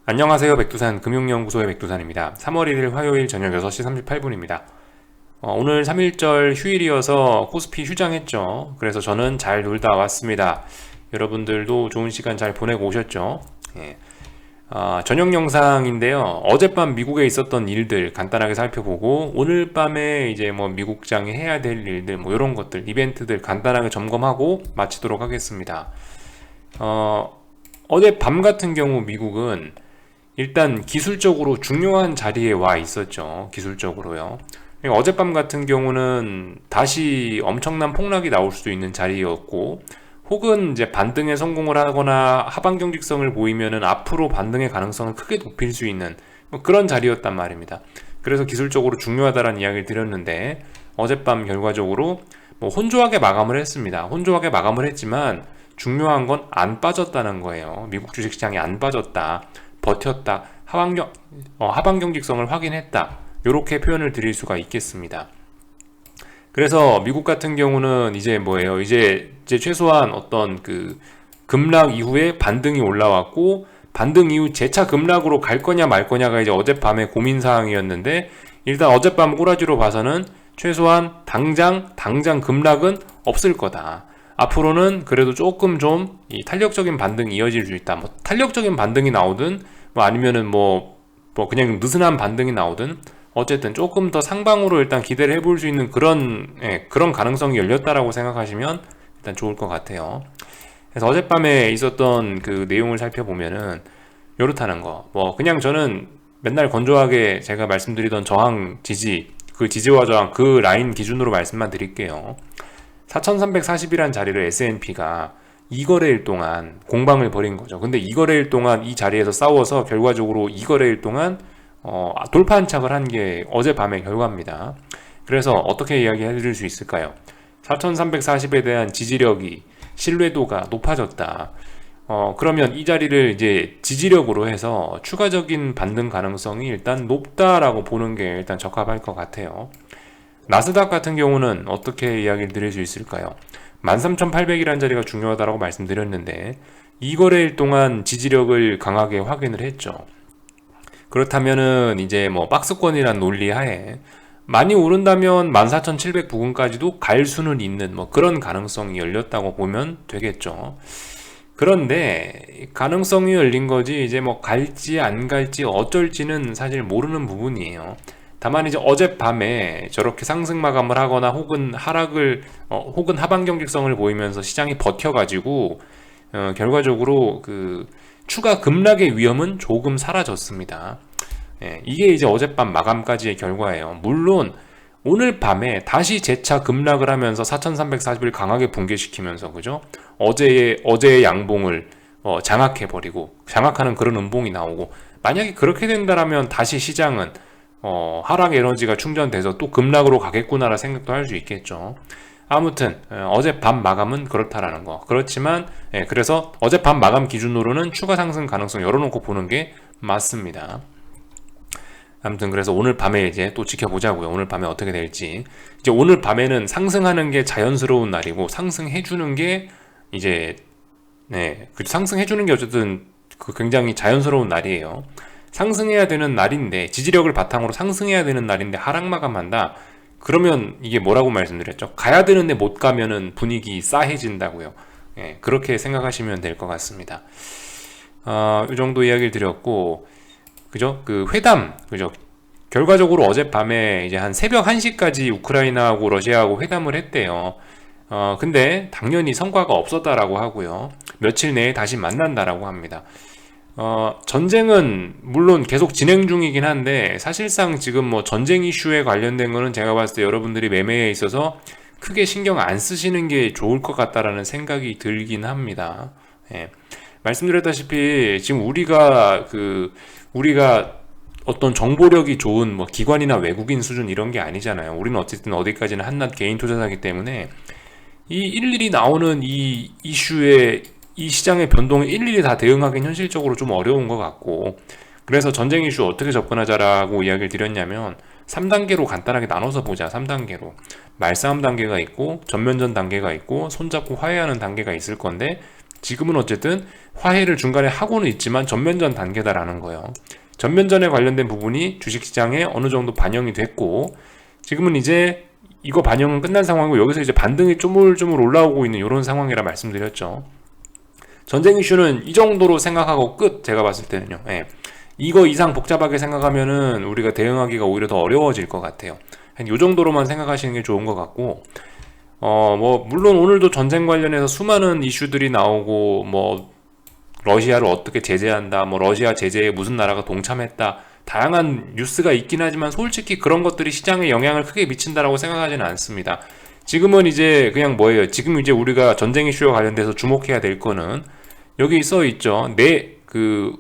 안녕하세요. 백두산 금융연구소의 백두산입니다. 3월 1일 화요일 저녁 6시 38분입니다. 오늘 3일절 휴일이어서 코스피 휴장했죠. 그래서 저는 잘 놀다 왔습니다. 여러분들도 좋은 시간 잘 보내고 오셨죠? 예. 저녁 영상인데요. 어젯밤 미국에 있었던 일들 간단하게 살펴보고 오늘 밤에 이제 뭐 미국장이 해야 될 일들 뭐 이런 것들 이벤트들 간단하게 점검하고 마치도록 하겠습니다. 어젯밤 같은 경우 미국은 일단 기술적으로 중요한 자리에 와 있었죠. 기술적으로요. 그러니까 어젯밤 같은 경우는 다시 엄청난 폭락이 나올 수도 있는 자리였고, 혹은 이제 반등에 성공을 하거나 하방 경직성을 보이면은 앞으로 반등의 가능성을 크게 높일 수 있는 뭐 그런 자리였단 말입니다. 그래서 기술적으로 중요하다라는 이야기를 드렸는데, 어젯밤 결과적으로 뭐 혼조하게 마감을 했습니다. 혼조하게 마감을 했지만 중요한 건 안 빠졌다는 거예요. 미국 주식시장이 안 빠졌다. 버텼다, 하방 경직성을 확인했다, 이렇게 표현을 드릴 수가 있겠습니다. 그래서 미국 같은 경우는 이제 뭐예요? 이제 최소한 어떤 그 급락 이후에 반등이 올라왔고, 반등 이후 재차 급락으로 갈 거냐 말 거냐가 이제 어젯밤의 고민 사항이었는데, 일단 어젯밤 꼬라지로 봐서는 최소한 당장 급락은 없을 거다. 앞으로는 그래도 조금 좀 이 탄력적인 반등이 이어질 수 있다. 뭐 탄력적인 반등이 나오든 뭐 아니면은 뭐 그냥 느슨한 반등이 나오든 어쨌든 조금 더 상방으로 일단 기대를 해볼 수 있는 그런 가능성이 열렸다라고 생각하시면 일단 좋을 것 같아요. 그래서 어젯밤에 있었던 그 내용을 살펴보면은 요렇다는 거. 뭐 그냥 저는 맨날 건조하게 제가 말씀드리던 저항 지지, 그 지지와 저항 그 라인 기준으로 말씀만 드릴게요. 4340이란 자리를 S&P가 2거래일 동안 공방을 벌인 거죠. 근데 2거래일 동안 이 자리에서 싸워서 결과적으로 2거래일 동안 돌파 안착을 한 게 어젯밤의 결과입니다. 그래서 어떻게 이야기해 드릴 수 있을까요? 4340에 대한 지지력이, 신뢰도가 높아졌다. 그러면 이 자리를 이제 지지력으로 해서 추가적인 반등 가능성이 일단 높다라고 보는 게 일단 적합할 것 같아요. 나스닥 같은 경우는 어떻게 이야기를 드릴 수 있을까요? 13,800이라는 자리가 중요하다고 말씀드렸는데, 이 거래일 동안 지지력을 강하게 확인을 했죠. 그렇다면은 이제 뭐 박스권이란 논리 하에 많이 오른다면 14,700 부근까지도 갈 수는 있는 뭐 그런 가능성이 열렸다고 보면 되겠죠. 그런데 가능성이 열린 거지 이제 뭐 갈지 안 갈지 어쩔지는 사실 모르는 부분이에요. 다만 이제 어젯밤에 저렇게 상승 마감을 하거나 혹은 혹은 하방 경직성을 보이면서 시장이 버텨가지고 결과적으로 그 추가 급락의 위험은 조금 사라졌습니다. 이게 이제 어젯밤 마감까지의 결과예요. 물론 오늘 밤에 다시 재차 급락을 하면서 4340을 강하게 붕괴시키면서 그죠? 어제의 양봉을 장악하는 그런 음봉이 나오고, 만약에 그렇게 된다라면 다시 시장은 하락 에너지가 충전돼서 또 급락으로 가겠구나라 생각도 할 수 있겠죠. 아무튼 어젯밤 마감은 그렇다라는 거. 그렇지만 그래서 어젯밤 마감 기준으로는 추가 상승 가능성 열어놓고 보는 게 맞습니다. 아무튼 그래서 오늘 밤에 이제 또 지켜보자고요. 오늘 밤에 어떻게 될지. 이제 오늘 밤에는 상승하는 게 자연스러운 날이고, 상승해주는 게 이제 상승해주는 게 어쨌든 그 굉장히 자연스러운 날이에요. 상승해야 되는 날인데, 지지력을 바탕으로 상승해야 되는 날인데 하락 마감한다. 그러면 이게 뭐라고 말씀드렸죠? 가야 되는데 못 가면은 분위기 싸해진다고요. 그렇게 생각하시면 될 것 같습니다. 이 정도 이야기를 드렸고, 그죠? 그 회담, 그죠? 결과적으로 어젯밤에 이제 한 새벽 1시까지 우크라이나하고 러시아하고 회담을 했대요. 근데 당연히 성과가 없었다라고 하고요. 며칠 내에 다시 만난다라고 합니다. 전쟁은 물론 계속 진행 중이긴 한데, 사실상 지금 뭐 전쟁 이슈에 관련된 거는 제가 봤을 때 여러분들이 매매에 있어서 크게 신경 안 쓰시는 게 좋을 것 같다라는 생각이 들긴 합니다. 말씀드렸다시피 지금 우리가 어떤 정보력이 좋은 뭐 기관이나 외국인 수준 이런 게 아니잖아요. 우리는 어쨌든 어디까지나 한낱 개인 투자자이기 때문에 이 일일이 나오는 이 이슈에, 이 시장의 변동에 일일이 다 대응하기는 현실적으로 좀 어려운 것 같고, 그래서 전쟁 이슈 어떻게 접근하자라고 이야기를 드렸냐면 3단계로 간단하게 나눠서 보자. 3단계로 말싸움 단계가 있고 전면전 단계가 있고 손잡고 화해하는 단계가 있을 건데, 지금은 어쨌든 화해를 중간에 하고는 있지만 전면전 단계다라는 거예요. 전면전에 관련된 부분이 주식시장에 어느 정도 반영이 됐고, 지금은 이제 이거 반영은 끝난 상황이고 여기서 이제 반등이 쪼물쪼물 올라오고 있는 이런 상황이라 말씀드렸죠. 전쟁 이슈는 이 정도로 생각하고 끝. 제가 봤을 때는요. 예. 이거 이상 복잡하게 생각하면은 우리가 대응하기가 오히려 더 어려워질 것 같아요. 한 요 정도로만 생각하시는 게 좋은 것 같고, 뭐 물론 오늘도 전쟁 관련해서 수많은 이슈들이 나오고, 뭐 러시아를 어떻게 제재한다, 뭐 러시아 제재에 무슨 나라가 동참했다, 다양한 뉴스가 있긴 하지만 솔직히 그런 것들이 시장에 영향을 크게 미친다라고 생각하지는 않습니다. 지금은 이제 그냥 뭐예요? 지금 이제 우리가 전쟁 이슈와 관련돼서 주목해야 될 거는 여기 써 있죠.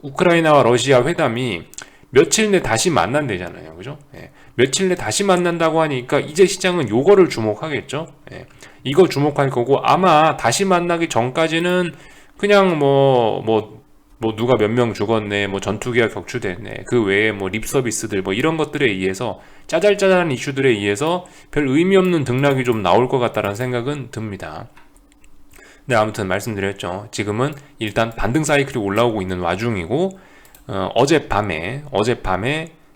우크라이나와 러시아 회담이 며칠 내 다시 만난대잖아요. 그죠? 예. 며칠 내 다시 만난다고 하니까 이제 시장은 요거를 주목하겠죠. 예. 이거 주목할 거고, 아마 다시 만나기 전까지는 그냥 누가 몇 명 죽었네, 뭐 전투기가 격추됐네, 그 외에 뭐 립 서비스들 뭐 이런 것들에 의해서 짜잘짜잘한 이슈들에 의해서 별 의미 없는 등락이 좀 나올 것 같다라는 생각은 듭니다. 네, 아무튼 말씀드렸죠. 지금은 일단 반등 사이클이 올라오고 있는 와중이고, 어젯밤에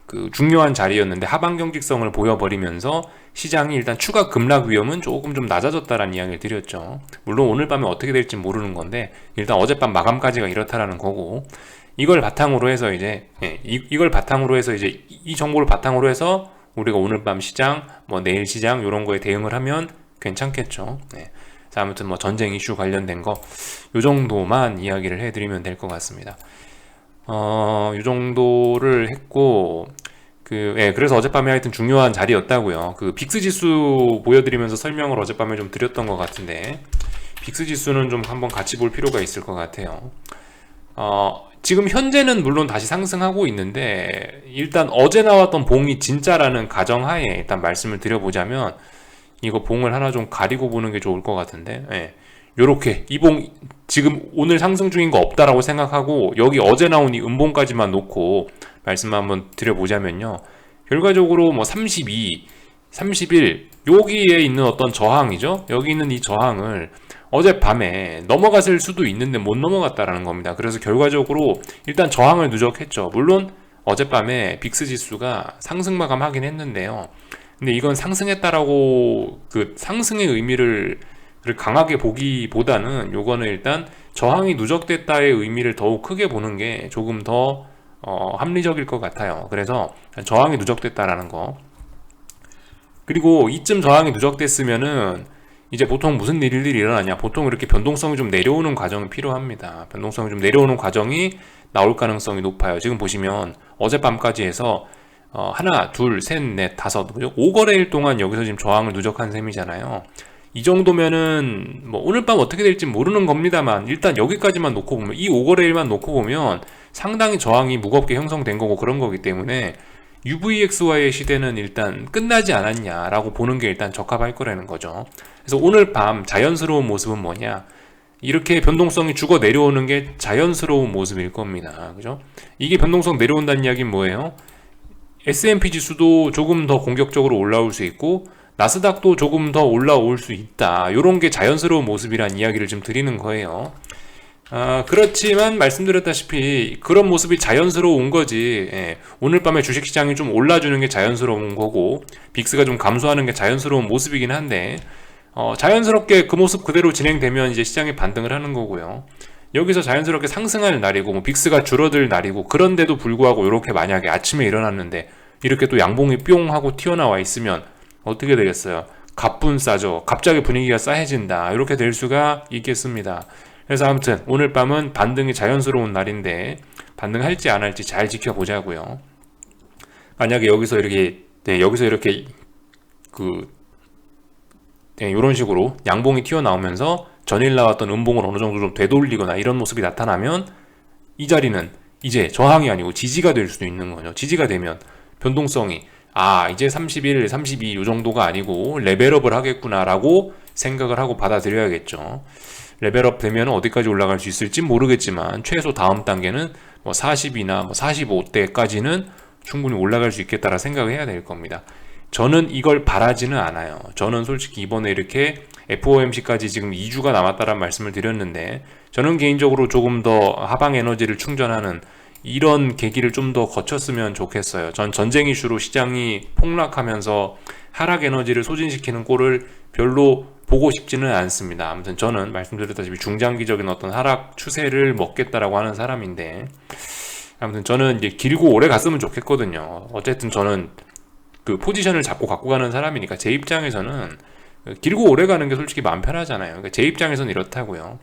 그 중요한 자리였는데 하방 경직성을 보여버리면서 시장이 일단 추가 급락 위험은 조금 좀 낮아졌다라는 이야기를 드렸죠. 물론 오늘 밤에 어떻게 될지 모르는 건데 일단 어젯밤 마감까지가 이렇다라는 거고, 이걸 바탕으로 해서 이제 이 정보를 바탕으로 해서 우리가 오늘 밤 시장, 뭐 내일 시장 이런 거에 대응을 하면 괜찮겠죠. 네. 자, 아무튼 뭐 전쟁 이슈 관련된 거 요 정도만 이야기를 해드리면 될 것 같습니다. 요 정도를 했고, 그래서 어젯밤에 하여튼 중요한 자리였다고요. 그 빅스 지수 보여드리면서 설명을 어젯밤에 좀 드렸던 것 같은데, 빅스 지수는 좀 한번 같이 볼 필요가 있을 것 같아요. 지금 현재는 물론 다시 상승하고 있는데, 일단 어제 나왔던 봉이 진짜라는 가정하에 일단 말씀을 드려보자면, 이거 봉을 하나 좀 가리고 보는 게 좋을 것 같은데, 예. 요렇게 이 봉 지금 오늘 상승 중인 거 없다라고 생각하고 여기 어제 나온 이 음봉까지만 놓고 말씀 한번 드려보자면요, 결과적으로 뭐 32, 31 여기에 있는 어떤 저항이죠. 여기 있는 이 저항을 어젯밤에 넘어갔을 수도 있는데 못 넘어갔다라는 겁니다. 그래서 결과적으로 일단 저항을 누적했죠. 물론 어젯밤에 빅스 지수가 상승 마감하긴 했는데요. 근데 이건 상승했다라고 그 상승의 의미를 강하게 보기보다는 요거는 일단 저항이 누적됐다의 의미를 더욱 크게 보는 게 조금 더 합리적일 것 같아요. 그래서 저항이 누적됐다라는 거, 그리고 이쯤 저항이 누적됐으면은 이제 보통 무슨 일들이 일어나냐, 보통 이렇게 변동성이 좀 내려오는 과정이 필요합니다. 변동성이 좀 내려오는 과정이 나올 가능성이 높아요. 지금 보시면 어젯밤까지 해서 하나, 둘, 셋, 넷, 다섯, 5거래일 동안 여기서 지금 저항을 누적한 셈이잖아요. 이 정도면은 뭐 오늘 밤 어떻게 될지 모르는 겁니다만 일단 여기까지만 놓고 보면, 이 5거래일만 놓고 보면 상당히 저항이 무겁게 형성된 거고 그런 거기 때문에 UVXY의 시대는 일단 끝나지 않았냐라고 보는 게 일단 적합할 거라는 거죠. 그래서 오늘 밤 자연스러운 모습은 뭐냐, 이렇게 변동성이 죽어 내려오는 게 자연스러운 모습일 겁니다. 그죠? 이게 변동성 내려온다는 이야기는 뭐예요? S&P 지수도 조금 더 공격적으로 올라올 수 있고 나스닥도 조금 더 올라올 수 있다, 이런 게 자연스러운 모습이란 이야기를 좀 드리는 거예요. 그렇지만 말씀드렸다시피 그런 모습이 자연스러운 거지, 오늘 밤에 주식시장이 좀 올라주는 게 자연스러운 거고 빅스가 좀 감소하는 게 자연스러운 모습이긴 한데, 자연스럽게 그 모습 그대로 진행되면 이제 시장이 반등을 하는 거고요. 여기서 자연스럽게 상승할 날이고 뭐 빅스가 줄어들 날이고, 그런데도 불구하고 이렇게 만약에 아침에 일어났는데 이렇게 또 양봉이 뿅 하고 튀어나와 있으면 어떻게 되겠어요? 갑분싸죠. 갑자기 분위기가 싸해진다, 이렇게 될 수가 있겠습니다. 그래서 아무튼 오늘 밤은 반등이 자연스러운 날인데 반등할지 안 할지 잘 지켜보자고요. 만약에 여기서 이렇게 이런 식으로 양봉이 튀어나오면서 전일 나왔던 음봉을 어느 정도 좀 되돌리거나 이런 모습이 나타나면 이 자리는 이제 저항이 아니고 지지가 될 수도 있는 거죠. 지지가 되면 변동성이 이제 31, 32 이 정도가 아니고 레벨업을 하겠구나라고 생각을 하고 받아들여야겠죠. 레벨업 되면 어디까지 올라갈 수 있을지 모르겠지만 최소 다음 단계는 뭐 40이나 뭐 45대까지는 충분히 올라갈 수 있겠다라 생각을 해야 될 겁니다. 저는 이걸 바라지는 않아요. 저는 솔직히 이번에 이렇게 FOMC까지 지금 2주가 남았다는 말씀을 드렸는데, 저는 개인적으로 조금 더 하방 에너지를 충전하는 이런 계기를 좀 더 거쳤으면 좋겠어요. 전 전쟁 이슈로 시장이 폭락하면서 하락 에너지를 소진시키는 꼴을 별로 보고 싶지는 않습니다. 아무튼 저는 말씀드렸다시피 중장기적인 어떤 하락 추세를 먹겠다라고 하는 사람인데, 아무튼 저는 이제 길고 오래 갔으면 좋겠거든요. 어쨌든 저는 그 포지션을 잡고 갖고 가는 사람이니까 제 입장에서는 길고 오래 가는 게 솔직히 마음 편하잖아요. 그러니까 제 입장에서는 이렇다고요.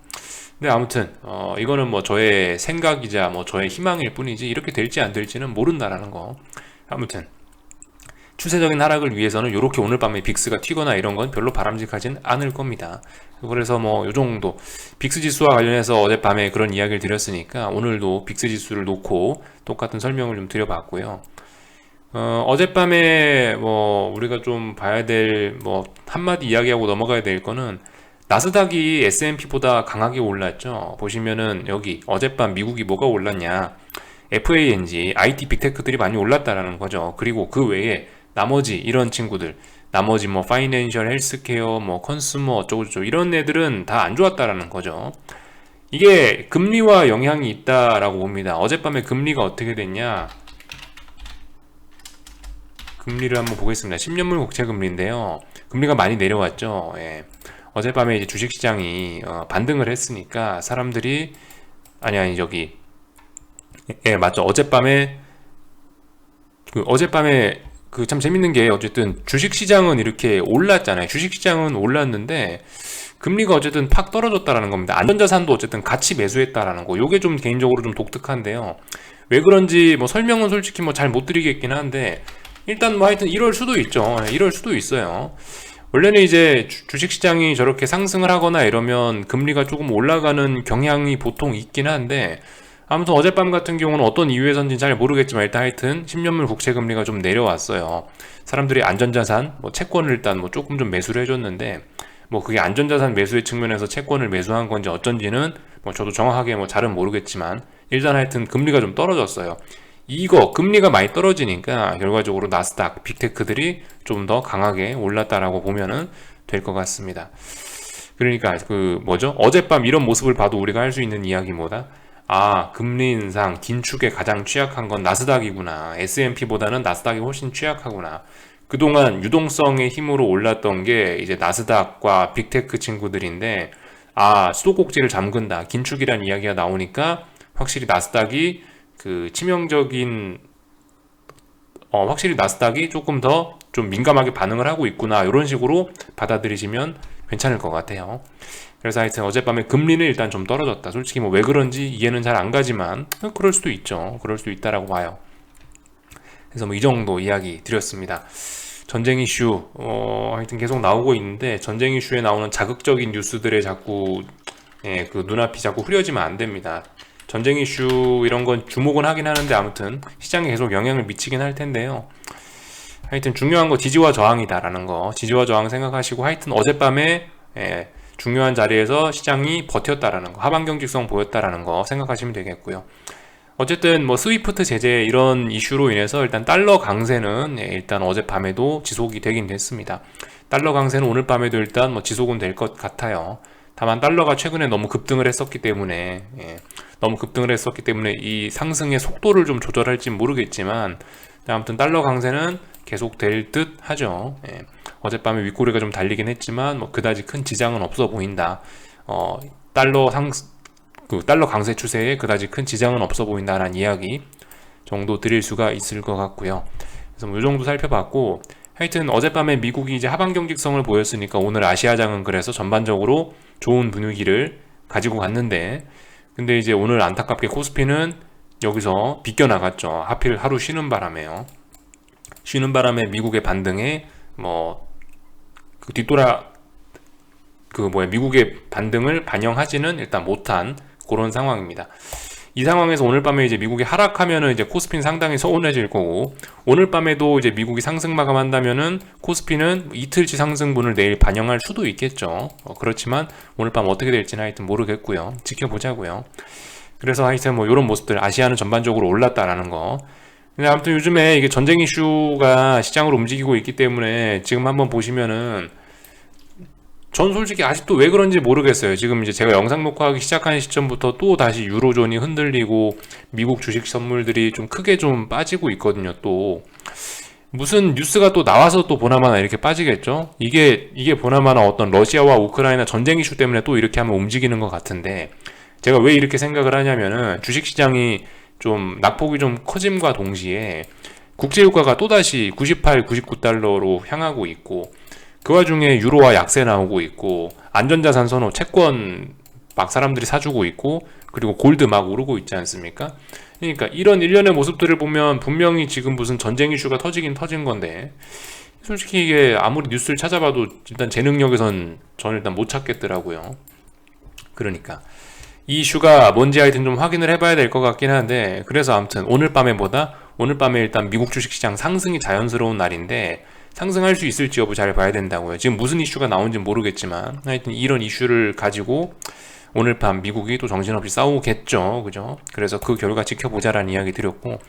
근데 아무튼 이거는 뭐 저의 생각이자 뭐 저의 희망일 뿐이지 이렇게 될지 안 될지는 모른다라는 거. 아무튼 추세적인 하락을 위해서는 이렇게 오늘 밤에 빅스가 튀거나 이런 건 별로 바람직하진 않을 겁니다. 그래서 뭐 요 정도 빅스 지수와 관련해서 어젯밤에 그런 이야기를 드렸으니까 오늘도 빅스 지수를 놓고 똑같은 설명을 좀 드려봤고요. 어젯밤에 뭐 우리가 좀 봐야 될 뭐 한마디 이야기하고 넘어가야 될 거는 나스닥이 S&P보다 강하게 올랐죠. 보시면은 여기 어젯밤 미국이 뭐가 올랐냐, FANG, IT 빅테크들이 많이 올랐다라는 거죠. 그리고 그 외에 나머지 이런 친구들, 나머지 뭐 파이낸셜, 헬스케어, 뭐 컨슈머 어쩌고저쩌고 이런 애들은 다 안 좋았다라는 거죠. 이게 금리와 영향이 있다라고 봅니다. 어젯밤에 금리가 어떻게 됐냐, 금리를 한번 보겠습니다. 10년물 국채 금리인데요. 금리가 많이 내려왔죠. 예. 어젯밤에 이제 주식시장이 반등을 했으니까 사람들이 아니 저기 예 맞죠. 어젯밤에 그 참 재밌는 게 어쨌든 주식시장은 이렇게 올랐잖아요. 주식시장은 올랐는데 금리가 어쨌든 팍 떨어졌다라는 겁니다. 안전자산도 어쨌든 같이 매수했다라는 거. 요게 좀 개인적으로 좀 독특한데요. 왜 그런지 뭐 설명은 솔직히 뭐 잘 못 드리겠긴 한데, 일단 뭐 하여튼 이럴 수도 있죠. 이럴 수도 있어요. 원래는 이제 주식시장이 저렇게 상승을 하거나 이러면 금리가 조금 올라가는 경향이 보통 있긴 한데, 아무튼 어젯밤 같은 경우는 어떤 이유에선지 잘 모르겠지만 일단 하여튼 10년물 국채 금리가 좀 내려왔어요. 사람들이 안전자산, 뭐 채권을 일단 뭐 조금 좀 매수를 해줬는데, 뭐 그게 안전자산 매수의 측면에서 채권을 매수한 건지 어쩐지는 뭐 저도 정확하게 뭐 잘은 모르겠지만 일단 하여튼 금리가 좀 떨어졌어요. 이거 금리가 많이 떨어지니까 결과적으로 나스닥, 빅테크들이 좀 더 강하게 올랐다라고 보면은 될 것 같습니다. 그러니까 그 뭐죠? 어젯밤 이런 모습을 봐도 우리가 할 수 있는 이야기 뭐다? 아, 금리 인상 긴축에 가장 취약한 건 나스닥이구나. S&P보다는 나스닥이 훨씬 취약하구나. 그동안 유동성의 힘으로 올랐던 게 이제 나스닥과 빅테크 친구들인데, 아, 수도꼭지를 잠근다, 긴축이란 이야기가 나오니까 확실히 나스닥이 그 치명적인 확실히 나스닥이 조금 더 좀 민감하게 반응을 하고 있구나, 이런 식으로 받아들이시면 괜찮을 것 같아요. 그래서 하여튼 어젯밤에 금리는 일단 좀 떨어졌다. 솔직히 뭐 왜 그런지 이해는 잘 안 가지만 그럴 수도 있죠. 그럴 수도 있다라고 봐요. 그래서 뭐 이 정도 이야기 드렸습니다. 전쟁 이슈 하여튼 계속 나오고 있는데, 전쟁 이슈에 나오는 자극적인 뉴스들에 자꾸 그 눈앞이 자꾸 흐려지면 안 됩니다. 전쟁 이슈 이런 건 주목은 하긴 하는데 아무튼 시장에 계속 영향을 미치긴 할 텐데요. 하여튼 중요한 거 지지와 저항이다라는 거, 지지와 저항 생각하시고, 하여튼 어젯밤에 중요한 자리에서 시장이 버텼다라는 거, 하방 경직성 보였다라는 거 생각하시면 되겠고요. 어쨌든 뭐 스위프트 제재 이런 이슈로 인해서 일단 달러 강세는 일단 어젯밤에도 지속이 되긴 됐습니다. 달러 강세는 오늘 밤에도 일단 뭐 지속은 될 것 같아요. 다만 달러가 최근에 너무 급등을 했었기 때문에 이 상승의 속도를 좀 조절할지 모르겠지만, 아무튼 달러 강세는 계속 될 듯 하죠. 어젯밤에 윗꼬리가 좀 달리긴 했지만 뭐 그다지 큰 지장은 없어 보인다. 달러 강세 추세에 그다지 큰 지장은 없어 보인다라는 이야기 정도 드릴 수가 있을 것 같고요. 그래서 뭐 이 정도 살펴봤고, 하여튼 어젯밤에 미국이 이제 하방 경직성을 보였으니까 오늘 아시아장은 그래서 전반적으로 좋은 분위기를 가지고 갔는데, 근데 이제 오늘 안타깝게 코스피는 여기서 비껴나갔죠. 하필 하루 쉬는 바람에요. 쉬는 바람에 미국의 반등에 미국의 반등을 반영하지는 일단 못한 그런 상황입니다. 이 상황에서 오늘 밤에 이제 미국이 하락하면은 이제 코스피는 상당히 서운해질 거고, 오늘 밤에도 이제 미국이 상승 마감한다면은 코스피는 이틀치 상승분을 내일 반영할 수도 있겠죠. 그렇지만 오늘 밤 어떻게 될지는 하여튼 모르겠고요. 지켜보자고요. 그래서 하여튼 뭐 이런 모습들, 아시아는 전반적으로 올랐다라는 거. 근데 아무튼 요즘에 이게 전쟁 이슈가 시장을 움직이고 있기 때문에 지금 한번 보시면은 전 솔직히 아직도 왜 그런지 모르겠어요. 지금 이제 제가 영상 녹화하기 시작한 시점부터 또 다시 유로존이 흔들리고 미국 주식 선물들이 좀 크게 좀 빠지고 있거든요. 또 무슨 뉴스가 또 나와서 또 보나마나 이렇게 빠지겠죠? 이게 보나마나 어떤 러시아와 우크라이나 전쟁 이슈 때문에 또 이렇게 하면 움직이는 것 같은데, 제가 왜 이렇게 생각을 하냐면은 주식시장이 좀 낙폭이 좀 커짐과 동시에 국제유가가 또다시 98, 99달러로 향하고 있고, 그 와중에 유로화 약세 나오고 있고, 안전자산 선호 채권 막 사람들이 사주고 있고, 그리고 골드 막 오르고 있지 않습니까? 그러니까 이런 일련의 모습들을 보면 분명히 지금 무슨 전쟁 이슈가 터지긴 터진 건데, 솔직히 이게 아무리 뉴스를 찾아봐도 일단 제 능력에선 저는 일단 못 찾겠더라고요. 그러니까 이 이슈가 뭔지 하여튼 좀 확인을 해봐야 될 것 같긴 한데, 그래서 아무튼 오늘 밤에 일단 미국 주식시장 상승이 자연스러운 날인데, 상승할 수 있을지 여부 잘 봐야 된다고요. 지금 무슨 이슈가 나온지 모르겠지만 하여튼 이런 이슈를 가지고 오늘 밤 미국이 또 정신없이 싸우겠죠. 그죠? 그래서 그 결과 지켜보자라는 이야기 드렸고,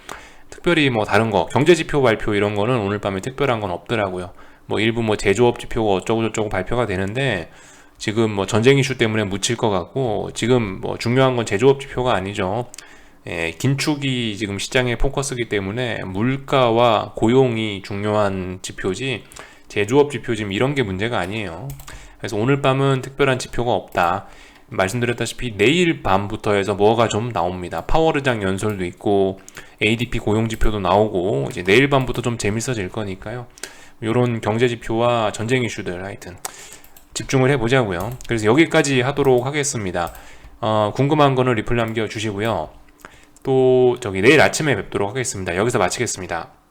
특별히 뭐 다른 거 경제지표 발표 이런 거는 오늘 밤에 특별한 건 없더라고요. 뭐 일부 뭐 제조업 지표가 어쩌고저쩌고 발표가 되는데, 지금 뭐 전쟁 이슈 때문에 묻힐 것 같고, 지금 뭐 중요한 건 제조업 지표가 아니죠. 긴축이 지금 시장의 포커스이기 때문에 물가와 고용이 중요한 지표지, 제조업 지표 지금 이런 게 문제가 아니에요. 그래서 오늘 밤은 특별한 지표가 없다. 말씀드렸다시피 내일 밤부터 해서 뭐가 좀 나옵니다. 파월의장 연설도 있고 ADP 고용 지표도 나오고, 이제 내일 밤부터 좀 재밌어질 거니까요. 이런 경제 지표와 전쟁 이슈들 하여튼 집중을 해보자고요. 그래서 여기까지 하도록 하겠습니다. 궁금한 거는 리플 남겨주시고요. 또 저기 내일 아침에 뵙도록 하겠습니다. 여기서 마치겠습니다.